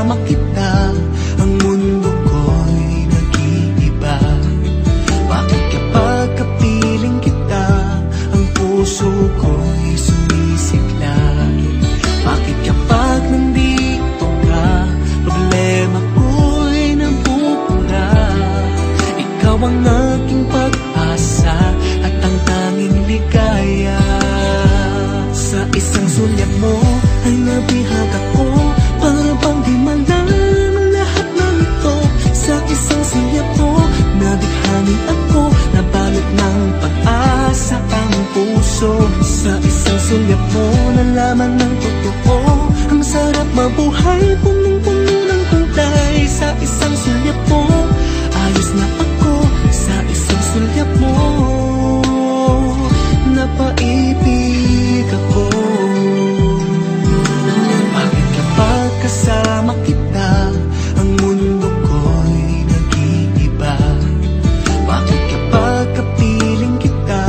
kasama kita, ang mundo ko'y nag-iiba. Bakit kapag kapiling kita, ang puso ko'y sumisigla? Bakit kapag nandito ka, problema ko'y napupura? Ikaw ang aking pag-asa at ang tanging ligaya. Sa isang sulyap mo ay nabihag ako, para bang di malang ang lahat ng ito. Sa isang sulyap mo, nabihani ako, nabalot ng pag-asa ang puso. Sa isang sulyap mo, nalaman ng totoo, ang sarap mabuhay, punong-puno ng kulay. Sa isang sulyap mo, ayos na ako. Sa isang sulyap mo, napaibig ako. Bakit kapag kasama kita, ang mundo ko'y nag-iiba? Bakit kapag kapiling kita,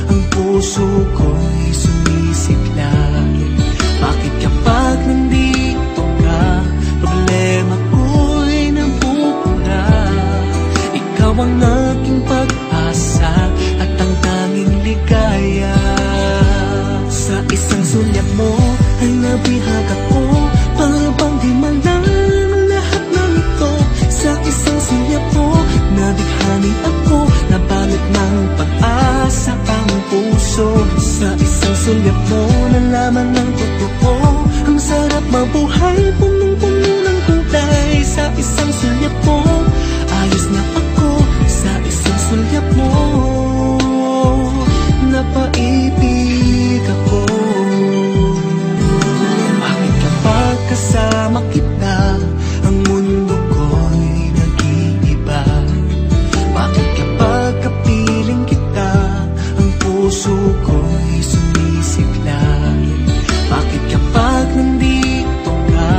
ang puso ko'y sumisigla? Bakit kapag nandito ka, problema ko'y napupura? Ikaw ang aking pag-asa at ang tanging ligaya. Sa isang sulyap mo ay nabihag ako, para bang di malang ang lahat ng ito. Sa isang sulyap mo, nabihani ako, nabalot ng pag-asa ang puso. Sa isang sulyap mo, nalaman ng totoo, ang sarap mabuhay, punong-puno ng kulay. Sa isang sulyap mo, ayos na ako. Sa isang sulyap mo, napaibig ako. Bakit kapag kasama kita, ang mundo ko'y nag-iiba? Bakit kapag kapiling kita, ang puso ko'y sumisigla? Bakit kapag nandito ka,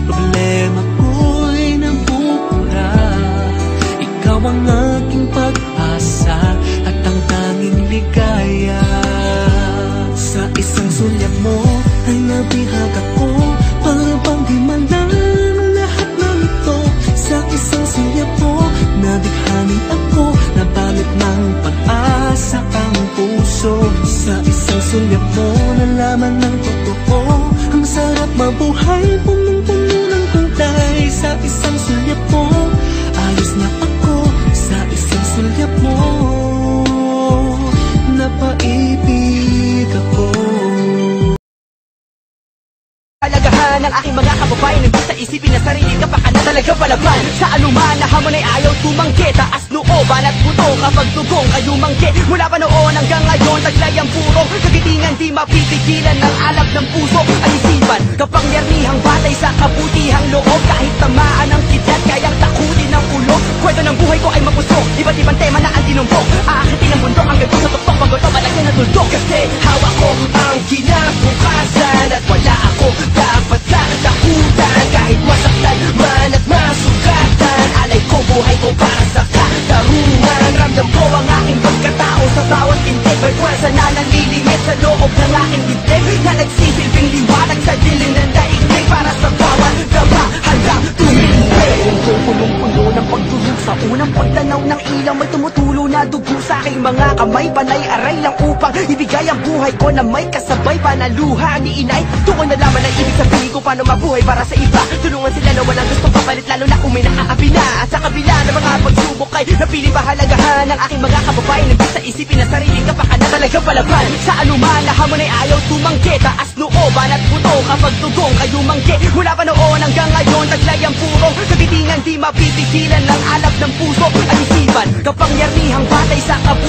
problema ko'y napupura? Ikaw ang aking pag-asa at ang tanging ligaya. Sa isang sulyap mo ay nabihag ako, para bang di malang ang lahat ng ito. Sa isang sulyap mo, nabihani ako, nabalot ng pag-asa ang puso. Sa isang sulyap mo, nalaman ng totoo, ang sarap mabuhay, punong-puno ng kulay. Sa isang sulyap mo, ayos na ako. Sa isang sulyap mo, napaibig ako. Alagahan ng aking mga kababayan, hindi sa isipin na sarili ka pa ka na talaga palaban. Sa anuman na hamon ay ayaw tumanggi, taas nooban at buto kapag dugong kayo manggi. Mula pa noon hanggang ngayon, taglay ang puro kagitingan, di mapipigilan ng alab ng puso at isipan. Kapangyarihang batay sa kabutihang loob, kahit tamaan ng kidlat, kayang takutin ng ulo. Kwento ng buhay ko ay mapusok, iba't ibang tema na ang tinumbok. Aakitin ang mundo hanggang doon sa tuktok, paggoto malagyan ng tuldok. Kasi hawak ko ang kinabukasan at wala ako dapat sa katakutan. Kahit masaktan man at masugatan, alay ko buhay ko para sa katarungan. Ramdam ko ang aking pagkatao sa bawat intig, may pwersa na nanlilimit sa loob ng aking dibdib, na nagsisilbing liwanag sa dilim ng daigdig, para sa bawat gaba hanggang tumindig. Punong-puno ng pagtulog sa unang pagtanaw ng ilang, may tumutulo na dugo sa aking mga kamay. Panay aray lang upang ibigay ang buhay ko na may kasabay pa na luha ni inay. Tungo na laman ang ibig sabihin ko paano mabuhay para sa iba. Tulungan sila na walang gustong papalit, lalo na kung may nakaapi na. At sa kabila ng mga pagsubok ay napili bahalagahan ng aking mga kababayan, hindi sa isipin na sarili ka pa ka na talaga palaban. Sa anuman na hamon ay ayaw tumanggi, taas nooban at buto kapag dugong kayo manggi. Mula pa noon hanggang ngayon, taglay ang puro kagitingan, di mapipigilan ng alab ng puso at isipan. Kapangyarihang batay sa kabutihang